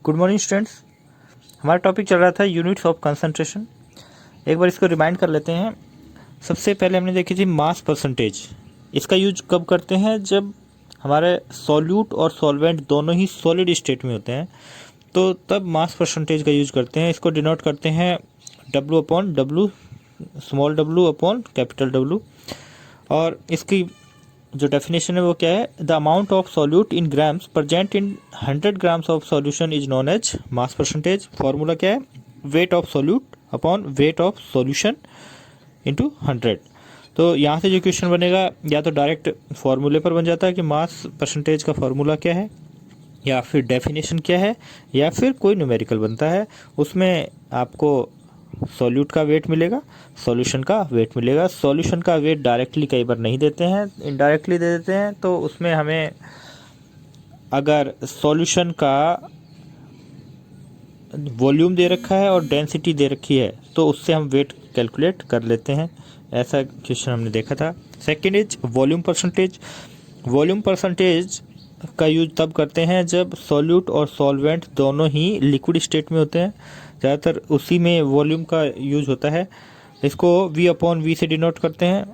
Good morning students. हमारा topic चल रहा था यूनिट्स ऑफ कंसंट्रेशन। एक बार इसको रिमाइंड कर लेते हैं। सबसे पहले हमने देखी थी मास परसेंटेज। इसका यूज कब करते हैं? जब हमारे सॉल्यूट और सॉल्वेंट दोनों ही सॉलिड स्टेट में होते हैं, तो तब मास परसेंटेज का यूज करते हैं। इसको डिनोट करते हैं W upon W, small w upon capital W। और इसकी जो डेफिनेशन है वो क्या है? The amount of solute in grams present in 100 grams of solution is known as mass percentage. Formula क्या है? Weight of solute upon weight of solution into 100। तो यहाँ से जो क्वेश्चन बनेगा, या तो डायरेक्ट फॉर्मूले पर बन जाता है कि मास परसेंटेज का फॉर्मूला क्या है, या फिर डेफिनेशन क्या है, या फिर कोई न्यूमेरिकल बनता है। उसमें आपको सॉल्यूट का वेट मिलेगा, सॉल्यूशन का वेट मिलेगा। सॉल्यूशन का वेट डायरेक्टली कई बार नहीं देते हैं, इनडायरेक्टली दे देते हैं। तो उसमें हमें अगर सॉल्यूशन का वॉल्यूम दे रखा है और डेंसिटी दे रखी है, तो उससे हम वेट कैलकुलेट कर लेते हैं। ऐसा क्वेश्चन हमने देखा था। Second is volume percentage. Volume percentage का यूज तब करते हैं जब सॉल्यूट और सॉल्वेंट दोनों ही लिक्विड स्टेट में होते हैं। ज़्यादातर उसी में वॉल्यूम का यूज होता है। इसको V अपॉन V से डिनोट करते हैं।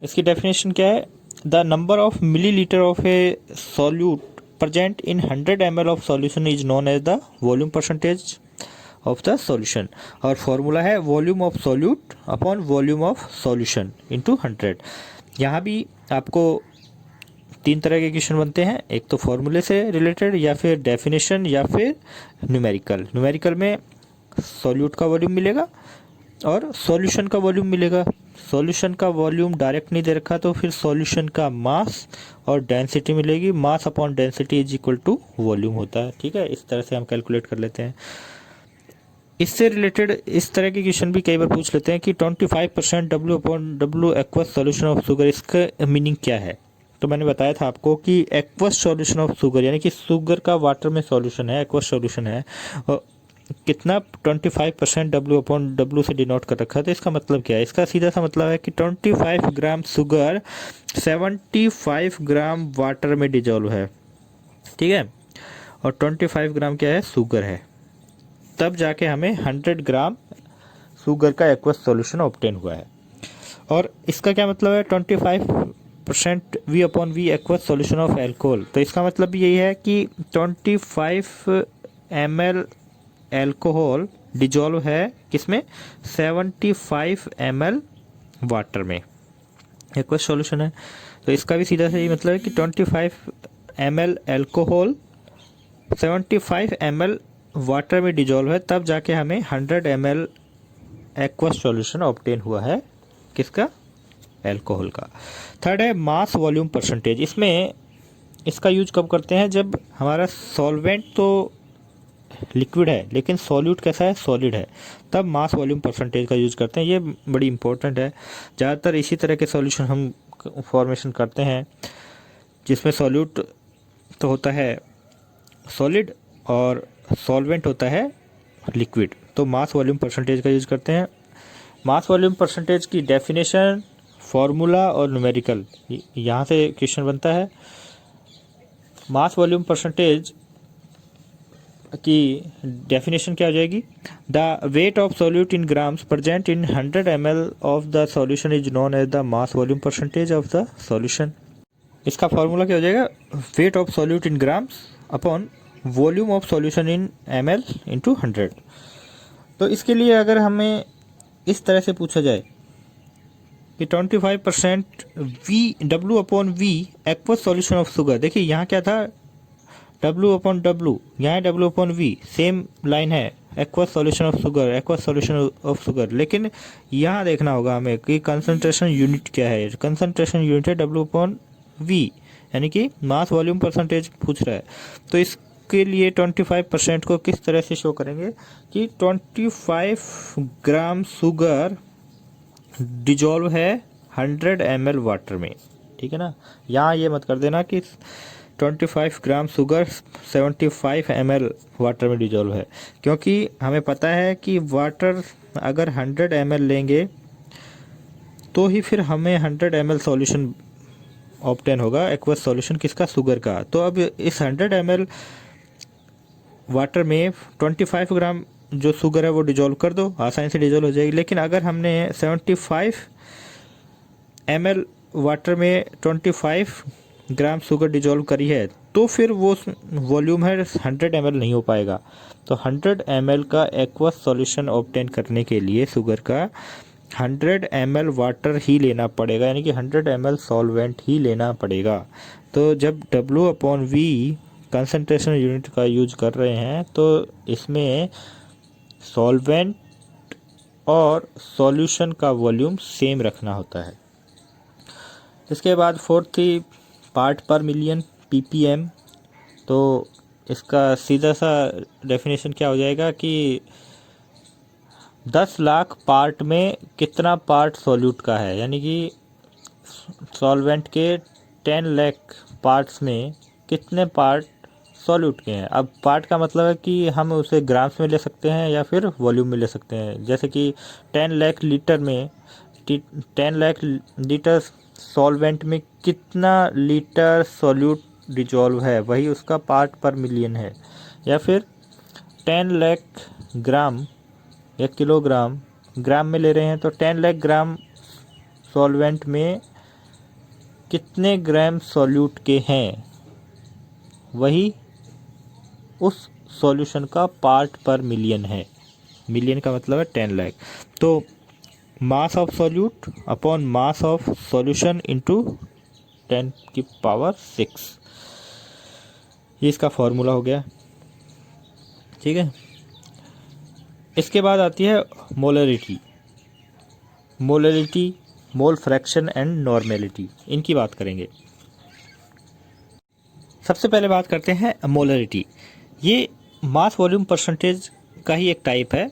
इसकी डेफिनेशन क्या है? The number of millilitre of a solute present in 100 ml of solution is known as the volume percentage of the solution. और फॉर्मूला है volume of solute upon volume of solution into 100। यहाँ भी आपको 3 तरह के question बनते हैं, एक तो फॉर्मूले से रिलेटेड, या फिर डेफिनेशन, या फिर न्यूमेरिकल। न्यूमेरिकल में सॉल्यूट का वॉल्यूम मिलेगा और सॉल्यूशन का वॉल्यूम मिलेगा। सॉल्यूशन का वॉल्यूम डायरेक्ट नहीं दे रखा, तो फिर सॉल्यूशन का मास और डेंसिटी मिलेगी। Mass upon density is equal to volume होता है। ठीक है, इस तरह से हम कैलकुलेट कर लेते हैं। इससे रिलेटेड इस तरह के क्वेश्चन भी कई बार पूछ लेते हैं कि 25% W upon W aqueous solution of sugar, इसका मीनिंग क्या है? तो मैंने बताया था आपको कि एक्वस सॉल्यूशन ऑफ शुगर, यानी कि शुगर का वाटर में सॉल्यूशन है, एक्वस सॉल्यूशन है, और कितना 25% W अपॉन W से डिनोट कर रखा है। तो इसका मतलब क्या है? इसका सीधा सा मतलब है कि 25 ग्राम शुगर 75 ग्राम वाटर में डिजोल्व है। ठीक है, और 25 ग्राम क्या है? शुगर है। तब जाके हमें 100 ग्राम शुगर का एक्वस सॉल्यूशन ऑब्टेन हुआ है। और इसका क्या मतलब है? 25% V upon V aqueous solution of alcohol. तो इसका मतलब भी यही है कि 25 ml एल्कोहल डिजोल्व है किसमें? 75 ml वाटर में, एक्वस सॉल्यूशन है। तो इसका भी सीधा सही मतलब है कि 25 ml एल्कोहल 75 ml वाटर में डिजोल्व है, तब जाके हमें 100 ml एक्वस सॉल्यूशन ऑब्टेन हुआ है। किसका? एल्कोहल का। थर्ड है मास वॉल्यूम परसेंटेज। इसमें इसका यूज कब करते हैं? जब हमारा सॉल्वेंट तो लिक्विड है लेकिन सॉल्यूट कैसा है? सॉलिड है। तब मास वॉल्यूम परसेंटेज का यूज करते हैं। ये बड़ी इंपॉर्टेंट है। ज़्यादातर इसी तरह के सॉल्यूशन हम फॉर्मेशन करते हैं जिसमें सॉल्यूट तो होता है सॉलिड और सॉल्वेंट होता है लिक्विड। तो मास वॉल्यूम परसेंटेज का यूज करते हैं। मास वॉल्यूम परसेंटेज की डेफिनेशन, फॉर्मूला और न्यूमेरिकल, यहाँ से क्वेश्चन बनता है। मास वॉल्यूम परसेंटेज की डेफिनेशन क्या हो जाएगी? The weight of solute in grams present in 100 ml of the solution is known as the mass volume percentage of the solution. इसका फॉर्मूला क्या हो जाएगा? Weight of solute in grams upon volume of solution in ml into 100। तो इसके लिए अगर हमें इस तरह से पूछा जाए कि 25% W upon V aqueous solution of sugar. देखिए यहाँ क्या था? W अपॉन W, यहाँ W upon V, same line है। Aqueous solution of sugar, aqueous solution of sugar. लेकिन यहाँ देखना होगा हमें कि कंसंट्रेशन यूनिट क्या है। कंसंट्रेशन यूनिट है W अपॉन V, यानी कि मास वॉल्यूम परसेंटेज पूछ रहा है। तो इसके लिए 25% को किस तरह से शो करेंगे कि 25 ग्राम शुगर डिजोल्व है 100 ml वाटर में। ठीक है ना, यहाँ ये मत कर देना कि 25 ग्राम शुगर 75 ml वाटर में डिजोल्व है, क्योंकि हमें पता है कि वाटर अगर 100 ml लेंगे तो ही फिर हमें 100 ml सॉल्यूशन ऑब्टेन होगा, एक्वस सॉल्यूशन किसका? शुगर का। तो अब इस 100 ml वाटर में 25 ग्राम जो शुगर है वो डिजोल्व कर दो, आसानी से डिजोल्व हो जाएगी। लेकिन अगर हमने 75 ml वाटर में 25 ग्राम शुगर डिजोल्व करी है तो फिर वो वॉल्यूम है 100 ml नहीं हो पाएगा। तो 100 ml का एक्वस सॉल्यूशन ऑब्टेन करने के लिए शुगर का 100 ml वाटर ही लेना पड़ेगा, यानी कि 100 ml सॉल्वेंट ही लेना पड़ेगा। तो जब W/V कंसंट्रेशन यूनिट का यूज कर रहे हैं तो इसमें सॉल्वेंट और सॉल्यूशन का वॉल्यूम सेम रखना होता है। इसके बाद फोर्थ थी पार्ट पर मिलियन ppm। तो इसका सीधा सा डेफिनेशन क्या हो जाएगा कि 10 लाख पार्ट में कितना पार्ट सॉल्यूट का है, यानी कि सॉल्वेंट के 10 लाख पार्ट्स में कितने पार्ट सॉल्यूट के हैं। अब पार्ट का मतलब है कि हम उसे ग्राम्स में ले सकते हैं या फिर वॉल्यूम में ले सकते हैं। जैसे कि 10 लाख लीटर में 10 लाख लीटर सॉल्वेंट में कितना लीटर सॉल्यूट डिजॉल्व है, वही उसका पार्ट पर मिलियन है। या फिर 10 लाख ग्राम या किलोग्राम, ग्राम में ले रहे हैं तो 10 लाख ग्राम सॉल्वेंट में कितने ग्राम सॉल्यूट के हैं, वही उस सॉल्यूशन का पार्ट पर मिलियन है। मिलियन का मतलब है 10 लाख। तो मास of solute upon mass of solution into 10⁶, ये इसका फॉर्मूला हो गया। ठीक है, इसके बाद आती है molarity. Molarity, mole fraction and normality, इनकी बात करेंगे। सबसे पहले बात करते हैं मोलरिटी। ये मास वॉल्यूम परसेंटेज का ही एक टाइप है।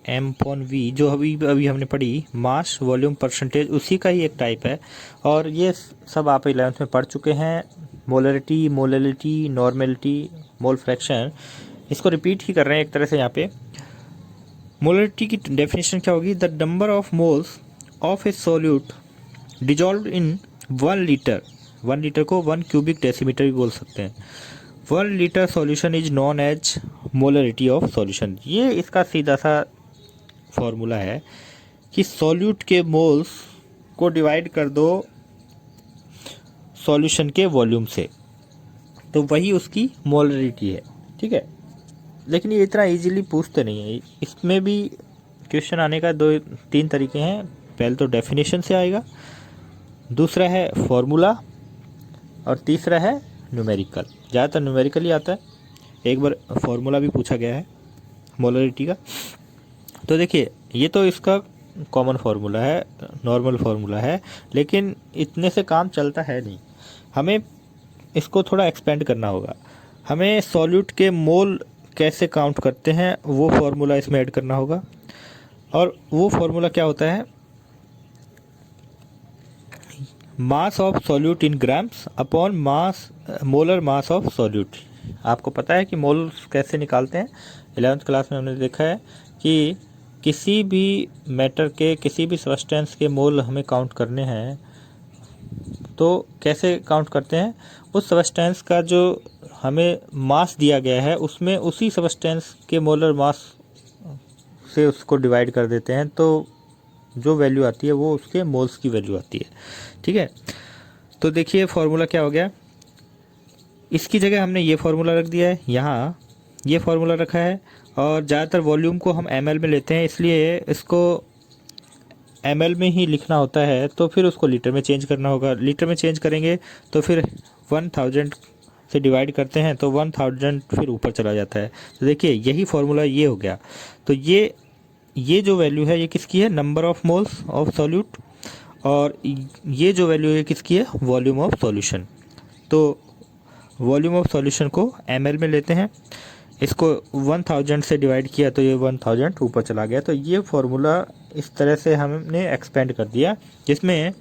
m/v जो अभी हमने पढ़ी, मास वॉल्यूम परसेंटेज, उसी का ही एक टाइप है। और ये सब आप 11th में पढ़ चुके हैं। Molarity, molality, normality, mole fraction, इसको रिपीट ही कर रहे हैं एक तरह से यहाँ पे। मोलरिटी की डेफिनेशन क्या होगी? The number of moles of a solute dissolve in 1 litre, 1 litre को 1 क्यूबिक डेसीमीटर भी बोल सकते हैं। 1 litre solution is known as molarity of solution. ये इसका सीधा सा फॉर्मूला है कि सॉल्यूट के मोल्स को डिवाइड कर दो सॉल्यूशन के वॉल्यूम से, तो वही उसकी मोलरिटी है। ठीक है, लेकिन ये इतना इजीली पूछते नहीं है। इसमें भी क्वेश्चन आने का 2-3 तरीके हैं। पहले तो डेफिनेशन से आएगा, दूसरा है फॉर्मूला, और तीसरा है न्यूमेरिकल। ज़्यादातर न्यूमेरिकल ही आता है। एक बार फॉर्मूला भी पूछा गया है मोलरिटी का। तो देखिए, ये तो इसका कॉमन फार्मूला है, नॉर्मल फार्मूला है, लेकिन इतने से काम चलता है नहीं। हमें इसको थोड़ा एक्सपेंड करना होगा। हमें सॉल्यूट के मोल कैसे काउंट करते हैं वो फार्मूला इसमें ऐड करना होगा। और वो फार्मूला क्या होता है? मास of solute in grams upon mass, molar mass of solute. आपको पता है कि मोल कैसे निकालते हैं? 11th क्लास में हमने देखा है कि किसी भी मैटर के, किसी भी सब्सटेंस के मोल हमें काउंट करने हैं तो कैसे काउंट करते हैं? उस सब्सटेंस का जो हमें मास दिया गया है उसमें उसी सब्सटेंस के मोलर मास से उसको डिवाइड कर देते हैं, तो जो वैल्यू आती है वो उसके मोल्स की वैल्यू आती है। ठीक है, तो देखिए फार्मूला क्या हो गया। इसकी जगह हमने ये फार्मूला रख दिया है, यहाँ ये फार्मूला रखा है। और ज़्यादातर वॉल्यूम को हम ml में लेते हैं, इसलिए इसको ml में ही लिखना होता है। तो फिर उसको लीटर में चेंज करना होगा। लीटर में चेंज करेंगे तो फिर 1000 से डिवाइड करते हैं तो 1000 फिर ऊपर चला जाता है। तो देखिए यही फार्मूला ये हो गया। तो ये जो वैल्यू है ये किसकी है? Number of moles of solute. और ये जो वैल्यू है किसकी है? Volume of solution. तो वॉल्यूम ऑफ सॉल्यूशन को ml में लेते हैं, इसको 1000 से डिवाइड किया तो ये 1000 ऊपर चला गया। तो ये फार्मूला इस तरह से हमने एक्सपेंड कर दिया, जिसमें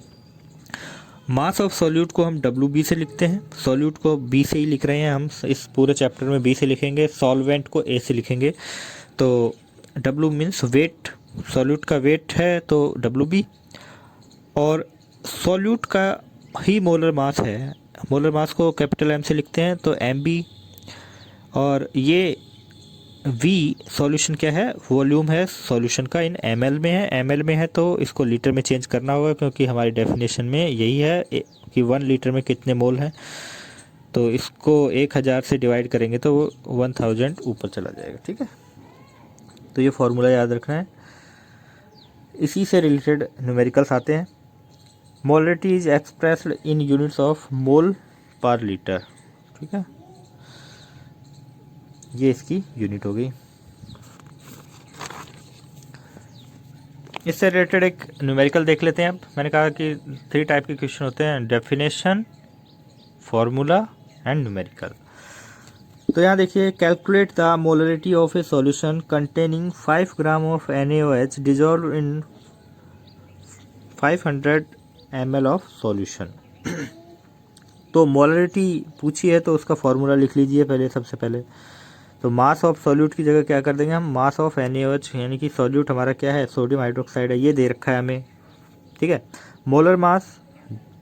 मास ऑफ सॉल्यूट को हम WB से लिखते हैं। सॉल्यूट को B से ही लिख रहे हैं हम, इस पूरे चैप्टर में B से लिखेंगे। सॉल्वेंट को A से लिखेंगे। तो W मीन्स वेट, सॉल्यूट का वेट है तो WB। और सॉल्यूट का ही मोलर मास है, मोलर मास को कैपिटल M से लिखते हैं तो MB। और ये वी सॉल्यूशन क्या है, वॉल्यूम है सॉल्यूशन का, इन ml में है, ml में है तो इसको लीटर में चेंज करना होगा क्योंकि हमारी डेफिनेशन में यही है कि 1 लीटर में कितने मोल हैं। तो इसको 1000 से डिवाइड करेंगे तो वो 1000 ऊपर चला जाएगा। ठीक है, तो ये फॉर्मूला याद रखना है। इसी से रिलेटेड न्यूमेरिकल्स आते हैं। Molarity is expressed in units of mole पर लीटर। ठीक है, ये इसकी यूनिट हो गई। इससे रिलेटेड एक न्यूमेरिकल देख लेते हैं। अब मैंने कहा कि 3 टाइप के क्वेश्चन होते हैं, डेफिनेशन, फॉर्मूला एंड न्यूमेरिकल। तो यहाँ देखिए, calculate the molarity of A solution containing 5 gram of NaOH dissolve in 500 ml of solution. तो मोलरिटी पूछी है तो उसका फॉर्मूला लिख लीजिए पहले, सबसे पहले। तो मास ऑफ सॉल्यूट की जगह क्या कर देंगे हम, मास ऑफ NaOH, यानी कि सॉल्यूट हमारा क्या है, सोडियम हाइड्रोक्साइड है, ये दे रखा है हमें। ठीक है, मोलर मास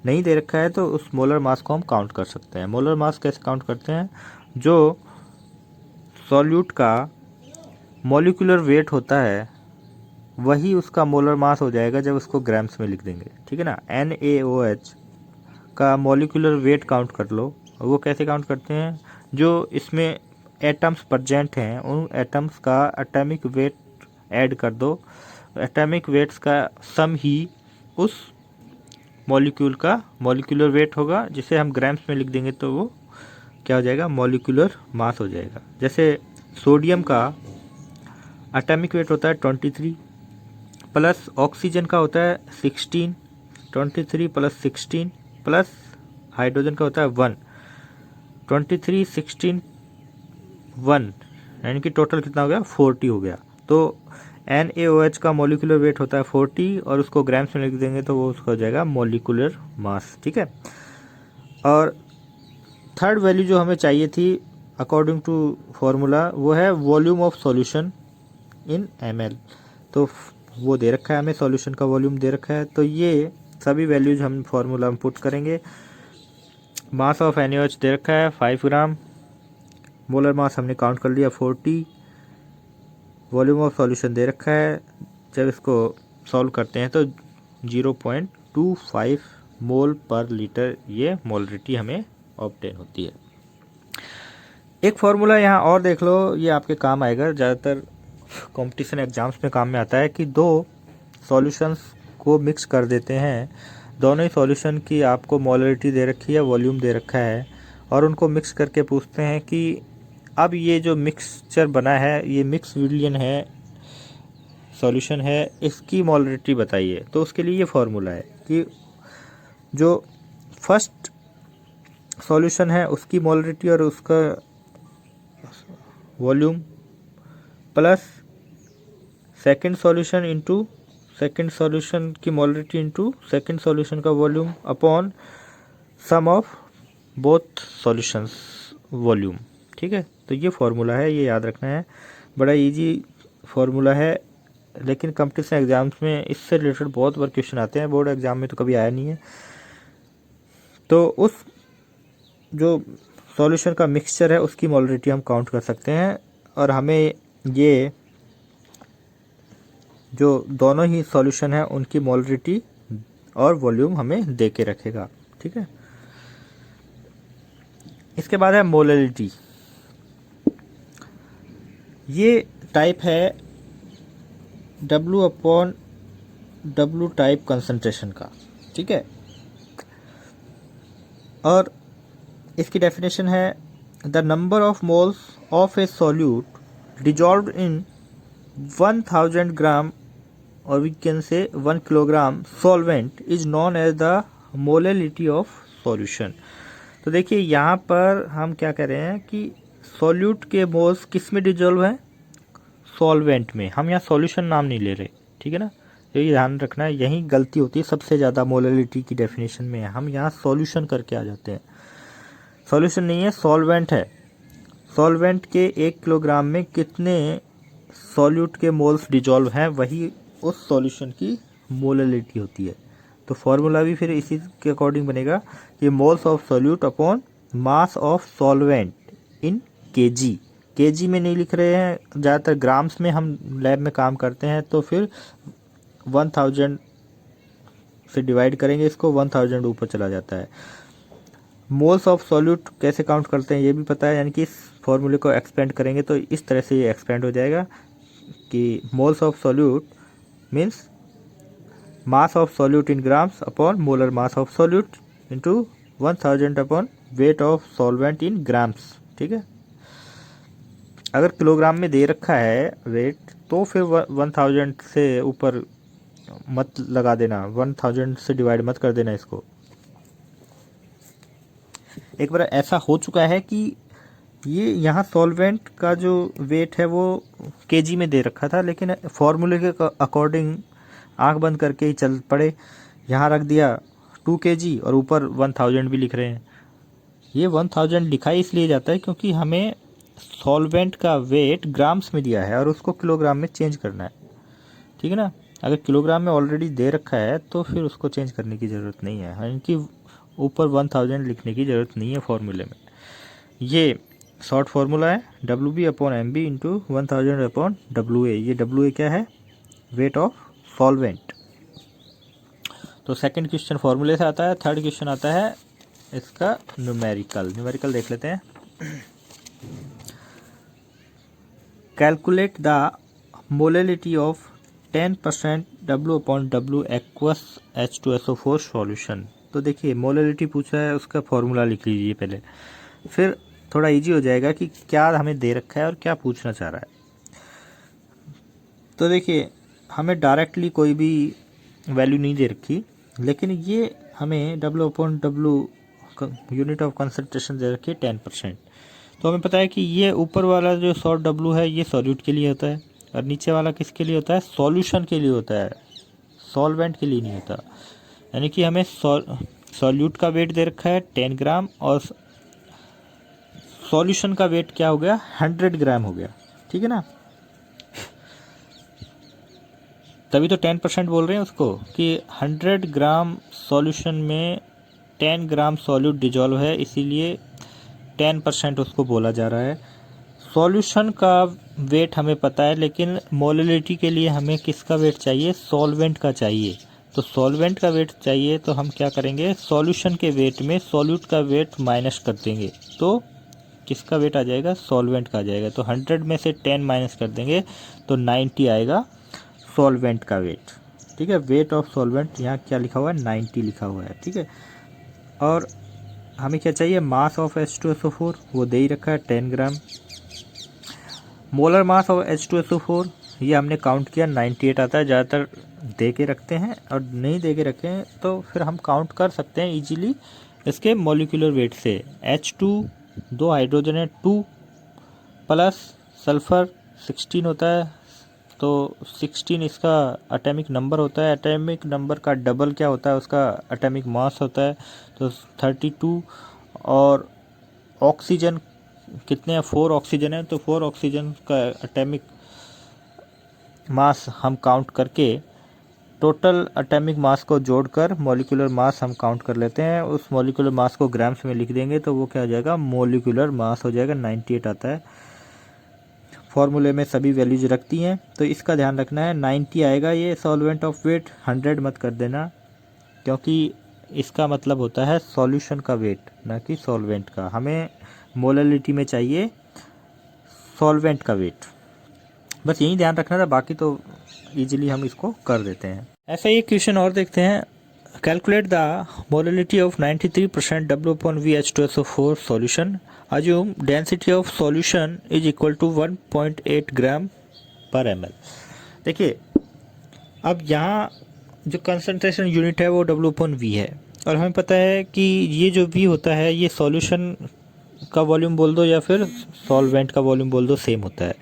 नहीं दे रखा है तो उस मोलर मास को हम काउंट कर सकते हैं। मोलर मास कैसे काउंट करते हैं, जो सॉल्यूट का मॉलिक्यूलर वेट होता है वही उसका मोलर मास हो जाएगा जब उसको ग्राम्स में लिख देंगे। ठीक है ना, NaOH का मॉलिक्यूलर वेट काउंट कर लो। वो कैसे काउंट करते हैं, जो इसमें एटम्स प्रेजेंट हैं उन एटम्स का एटॉमिक वेट ऐड कर दो। एटॉमिक वेट्स का सम ही उस मॉलिक्यूल का मॉलिक्यूलर वेट होगा, जिसे हम ग्राम्स में लिख देंगे तो वो क्या हो जाएगा, मॉलिक्यूलर मास हो जाएगा। जैसे सोडियम का एटॉमिक वेट होता है 23 प्लस ऑक्सीजन का होता है 16, 23 प्लस 16 प्लस हाइड्रोजन का होता है 1, 23 16 1, यानी कि टोटल कितना हो गया, 40 हो गया। तो NaOH का मॉलिक्यूलर वेट होता है 40 और उसको ग्राम्स में लिख देंगे तो वो उसका हो जाएगा मॉलिक्यूलर मास। ठीक है, और थर्ड वैल्यू जो हमें चाहिए थी अकॉर्डिंग टू फॉर्मूला, वो है volume of solution in ml। तो वो दे रखा है हमें, सॉल्यूशन का वॉल्यूम दे रखा है। तो ये सभी वैल्यूज हम फॉर्मूला में पुट करेंगे। मास ऑफ NaOH दे रखा है 5 ग्राम, मोलर मास हमने काउंट कर लिया 40, वॉल्यूम ऑफ सॉल्यूशन दे रखा है। जब इसको सॉल्व करते हैं तो 0.25 मोल पर लीटर ये मोलरिटी हमें ऑब्टेन होती है। एक फॉर्मूला यहाँ और देख लो, ये आपके काम आएगा, ज़्यादातर कंपटीशन एग्जाम्स में काम में आता है कि 2 सॉल्यूशंस को मिक्स कर देते हैं, दोनों ही सॉल्यूशन की आपको मोलरिटी दे रखी है, वॉल्यूम दे रखा है, और उनको मिक्स करके पूछते हैं कि अब ये जो मिक्सचर बना है, ये मिक्स विलियन है, सॉल्यूशन है, इसकी मोलरिटी बताइए। तो उसके लिए ये फॉर्मूला है कि जो फर्स्ट सॉल्यूशन है उसकी मोलरिटी और उसका volume plus second solution into second solution की मोलरिटी इंटू सेकंड सॉल्यूशन का volume upon sum of both solutions volume. ठीक है, तो ये फॉर्मूला है, ये याद रखना है। बड़ा इजी फॉर्मूला है, लेकिन कंपटीशन एग्जाम्स में इससे रिलेटेड बहुत बार क्वेश्चन आते हैं, बोर्ड एग्जाम में तो कभी आया नहीं है। तो उस जो सॉल्यूशन का मिक्सचर है उसकी मोलरिटी हम काउंट कर सकते हैं, और हमें ये जो दोनों ही सॉल्यूशन है उनकी मोलरिटी और वॉल्यूम हमें दे के रखेगा। ठीक है, इसके बाद है मोलरिटी। ये टाइप है W/W टाइप कंसंट्रेशन का। ठीक है, और इसकी डेफिनेशन है the number of moles of a solute dissolved in 1000 gram और we can say 1 kilogram solvent is known as the molarity of solution. तो देखिए यहाँ पर हम क्या कह रहे हैं कि सॉल्यूट के मोल्स किस में डिजॉल्व हैं, सॉल्वेंट में। हम यहाँ सॉल्यूशन नाम नहीं ले रहे। ठीक है ना, तो ये ध्यान रखना है, यही गलती होती है सबसे ज़्यादा मोलरिटी की डेफिनेशन में। हम यहाँ सॉल्यूशन करके आ जाते हैं, सॉल्यूशन नहीं है, सॉल्वेंट है। सॉल्वेंट के 1 किलोग्राम में कितने सॉल्यूट के मोल्स डिजॉल्व हैं, वही उस सॉल्यूशन की मोलरिटी होती है। तो फॉर्मूला भी फिर इसी के अकॉर्डिंग बनेगा कि moles of solute upon mass of solvent in kg। KG में नहीं लिख रहे हैं, ज़्यादातर ग्राम्स में हम लैब में काम करते हैं, तो फिर 1000 से डिवाइड करेंगे इसको, 1000 ऊपर चला जाता है। मोल्स ऑफ सॉल्यूट कैसे काउंट करते हैं ये भी पता है, यानी कि इस फॉर्मूले को एक्सपेंड करेंगे तो इस तरह से ये एक्सपेंड हो जाएगा कि moles of solute means mass of solute in grams upon molar mass of solute into 1000 upon weight of solvent in grams. ठीक है, अगर किलोग्राम में दे रखा है वेट तो फिर 1000 से ऊपर मत लगा देना, 1000 से डिवाइड मत कर देना इसको। एक बार ऐसा हो चुका है कि ये यहाँ सॉल्वेंट का जो वेट है वो केजी में दे रखा था, लेकिन फॉर्मूले के अकॉर्डिंग आंख बंद करके ही चल पड़े, यहाँ रख दिया 2 kg और ऊपर 1000 भी लिख रहे हैं। ये 1000 लिखा ही इसलिए जाता है क्योंकि हमें सॉल्वेंट का वेट ग्राम्स में दिया है और उसको किलोग्राम में चेंज करना है। ठीक है ना, अगर किलोग्राम में ऑलरेडी दे रखा है तो फिर उसको चेंज करने की ज़रूरत नहीं है, यानी कि ऊपर 1000 लिखने की ज़रूरत नहीं है फॉर्मूले में। ये शॉर्ट फार्मूला है WB upon MB into 1000 upon WA। ये WA क्या है? Weight of solvent. तो सेकंड क्वेश्चन फार्मूले से आता है। थर्ड क्वेश्चन आता है इसका न्यूमेरिकल देख लेते हैं। Calculate the molality of 10% W upon W aqueous H2SO4 solution. तो देखिए मोलैलिटी पूछा है, उसका फॉर्मूला लिख लीजिए पहले, फिर थोड़ा इजी हो जाएगा कि क्या हमें दे रखा है और क्या पूछना चाह रहा है। तो देखिए हमें डायरेक्टली कोई भी वैल्यू नहीं दे रखी, लेकिन ये हमें W upon W unit of concentration दे रखी है 10%। तो हमें पता है कि ये ऊपर वाला जो शॉर्ट W है ये सॉल्यूट के लिए होता है और नीचे वाला किसके लिए होता है? सॉल्यूशन के लिए होता है, सॉल्वेंट के लिए नहीं होता। यानी कि हमें सॉल्यूट का वेट दे रखा है 10 ग्राम और सॉल्यूशन का वेट क्या हो गया? 100 ग्राम हो गया। ठीक है ना, तभी तो 10% बोल रहे हैं उसको कि 100 ग्राम सॉल्यूशन में 10 ग्राम सॉल्यूट डिजॉल्व है, इसीलिए 10% उसको बोला जा रहा है। सॉल्यूशन का वेट हमें पता है, लेकिन मोलैलिटी के लिए हमें किसका वेट चाहिए? सॉल्वेंट का चाहिए। तो सॉल्वेंट का वेट चाहिए तो हम क्या करेंगे? सॉल्यूशन के वेट में सॉल्यूट का वेट माइनस कर देंगे, तो किसका वेट आ जाएगा? सॉल्वेंट का आ जाएगा। तो 100 में से 10 माइनस कर देंगे तो 90 आएगा सॉल्वेंट का वेट। ठीक है, वेट ऑफ सॉल्वेंट यहाँ क्या लिखा हुआ है? 90 लिखा हुआ है। ठीक है, और हमें क्या चाहिए? मास ऑफ H2SO4, वो दे ही रखा है 10 ग्राम। मोलर मास ऑफ H2SO4 ये हमने काउंट किया 98 आता है। ज़्यादातर दे के रखते हैं और नहीं दे के रखें तो फिर हम काउंट कर सकते हैं इजीली इसके मॉलिक्यूलर वेट से। H2 2 हाइड्रोजन है, 2 प्लस सल्फ़र 16 होता है, तो 16 इसका एटॉमिक नंबर होता है। एटॉमिक नंबर का डबल क्या होता है? उसका एटॉमिक मास होता है, तो 32। और ऑक्सीजन कितने हैं? 4 ऑक्सीजन है, तो 4 ऑक्सीजन का एटॉमिक मास हम काउंट करके टोटल एटॉमिक मास को जोड़कर मॉलिक्यूलर मास हम काउंट कर लेते हैं। उस मॉलिक्यूलर मास को ग्राम्स में लिख देंगे तो वो क्या हो जाएगा? मॉलिक्यूलर मास हो जाएगा। 98 आता है। फॉर्मूले में सभी वैल्यूज रखती हैं, तो इसका ध्यान रखना है। 90 आएगा ये सॉल्वेंट ऑफ वेट, 100 मत कर देना, क्योंकि इसका मतलब होता है सॉल्यूशन का वेट, ना कि सॉल्वेंट का। हमें मोलैलिटी में चाहिए सॉल्वेंट का वेट, बस यही ध्यान रखना था, बाकी तो इजीली हम इसको कर देते हैं। ऐसा ही क्वेश्चन और देखते हैं। Calculate the molality of 93% W upon V H2SO4 solution. Assume density of solution is equal to 1.8 ग्राम पर ml। देखिए अब यहाँ जो कंसंट्रेशन यूनिट है वो W upon V है, और हमें पता है कि ये जो V होता है ये सॉल्यूशन का वॉल्यूम बोल दो या फिर सॉल्वेंट का वॉल्यूम बोल दो, सेम होता है।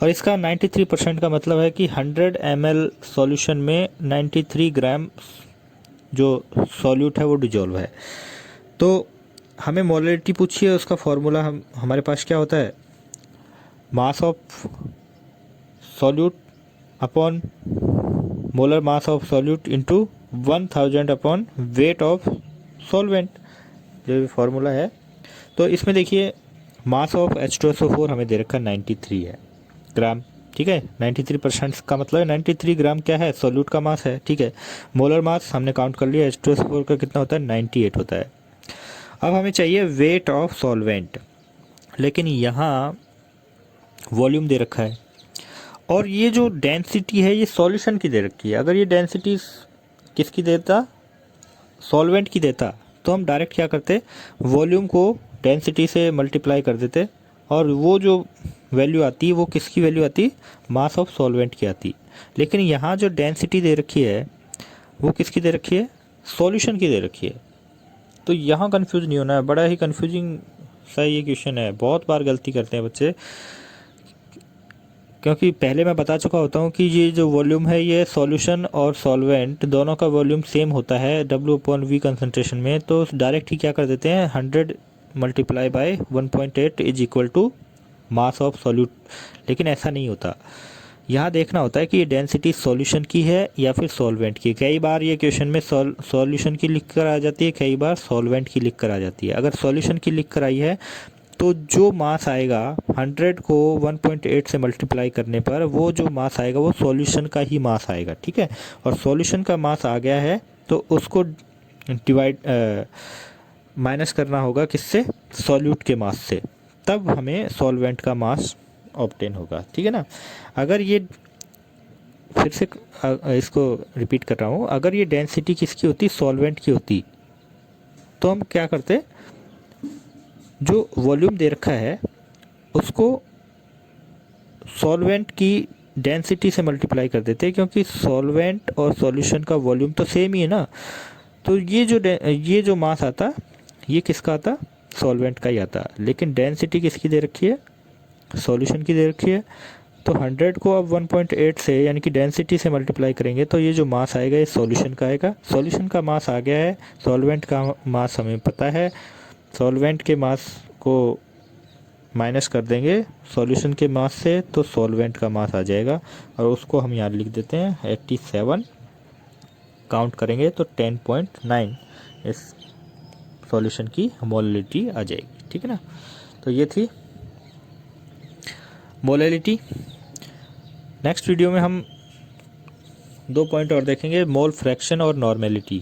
और इसका 93% का मतलब है कि 100 ml सॉल्यूशन में 93 ग्राम जो सॉल्यूट है वो डिजॉल्व है। तो हमें मोलैलिटी पूछी है, उसका फॉर्मूला हमारे पास क्या होता है? मास of solute upon molar mass of solute into 1000 upon weight of solvent, जो भी फार्मूला है। तो इसमें देखिए मास ऑफ H2SO4 हमें दे रखा 93 है ग्राम, ठीक है। 93% का मतलब है 93 ग्राम क्या है, सॉल्यूट का मास है, ठीक है। मोलर मास हमने काउंट कर लिया, H2SO4 का कितना होता है, 98 होता है। अब हमें चाहिए वेट ऑफ सॉल्वेंट, लेकिन यहाँ वॉल्यूम दे रखा है और ये जो डेंसिटी है ये सॉल्यूशन की दे रखी है। अगर ये डेंसिटी किसकी देता, सॉल्वेंट की देता, तो हम डायरेक्ट क्या करते, वॉल्यूम को डेंसिटी से मल्टीप्लाई कर देते और वो जो वैल्यू आती वो किसकी वैल्यू आती, मास ऑफ सॉल्वेंट की आती। लेकिन यहाँ जो डेंसिटी दे रखी है वो किसकी दे रखी है, सॉल्यूशन की दे रखी है। तो यहाँ कंफ्यूज नहीं होना है, बड़ा ही कंफ्यूजिंग सा ये क्वेश्चन है, बहुत बार गलती करते हैं बच्चे, क्योंकि पहले मैं बता चुका होता हूँ कि ये जो वॉल्यूम है ये सॉल्यूशन और सॉल्वेंट दोनों का वॉल्यूम सेम होता है W/V कंसनट्रेशन में, तो डायरेक्ट ही क्या कर देते हैं 100 multiply by 1.8 is equal to mass of solute. लेकिन ऐसा नहीं होता, यहाँ देखना होता है कि ये डेंसिटी सॉल्यूशन की है या फिर सॉल्वेंट की। कई बार ये क्वेश्चन में सॉल्यूशन की लिख कर आ जाती है, कई बार सॉल्वेंट की लिख कर आ जाती है। अगर सॉल्यूशन की लिख कर आई है तो जो मास आएगा 100 को 1.8 से मल्टीप्लाई करने पर वो जो मास आएगा वो सॉल्यूशन का ही मास आएगा, ठीक है। और सॉल्यूशन का मास आ गया है तो उसको डिवाइड माइनस करना होगा किससे, सॉल्यूट के मास से, तब हमें सॉल्वेंट का मास ऑब्टेन होगा, ठीक है ना। अगर ये फिर से इसको रिपीट कर रहा हूँ, अगर ये डेंसिटी किसकी होती, सॉल्वेंट की होती, तो हम क्या करते, जो वॉल्यूम दे रखा है उसको सॉल्वेंट की डेंसिटी से मल्टीप्लाई कर देते हैं, क्योंकि सॉल्वेंट और सॉल्यूशन का वॉल्यूम तो सेम ही है ना। तो ये जो मास आता ये किसका आता, सॉल्वेंट का ही आता। लेकिन डेंसिटी किसकी दे रखी है, सॉल्यूशन की दे रखी है। तो 100 को अब 1.8 से यानी कि डेंसिटी से मल्टीप्लाई करेंगे तो ये जो मास आएगा ये सॉल्यूशन का आएगा। सॉल्यूशन का मास आ गया है, सॉल्वेंट का मास हमें पता है, सॉल्वेंट के मास को माइनस कर देंगे सॉल्यूशन के मास से तो सॉल्वेंट का मास आ जाएगा और उसको हम यहाँ लिख देते हैं 87। काउंट करेंगे तो 10.9 इस सॉल्यूशन की मोलैलिटी आ जाएगी, ठीक है ना। तो ये थी मोलैलिटी। नेक्स्ट वीडियो में हम 2 पॉइंट और देखेंगे, मोल फ्रैक्शन और नॉर्मेलिटी।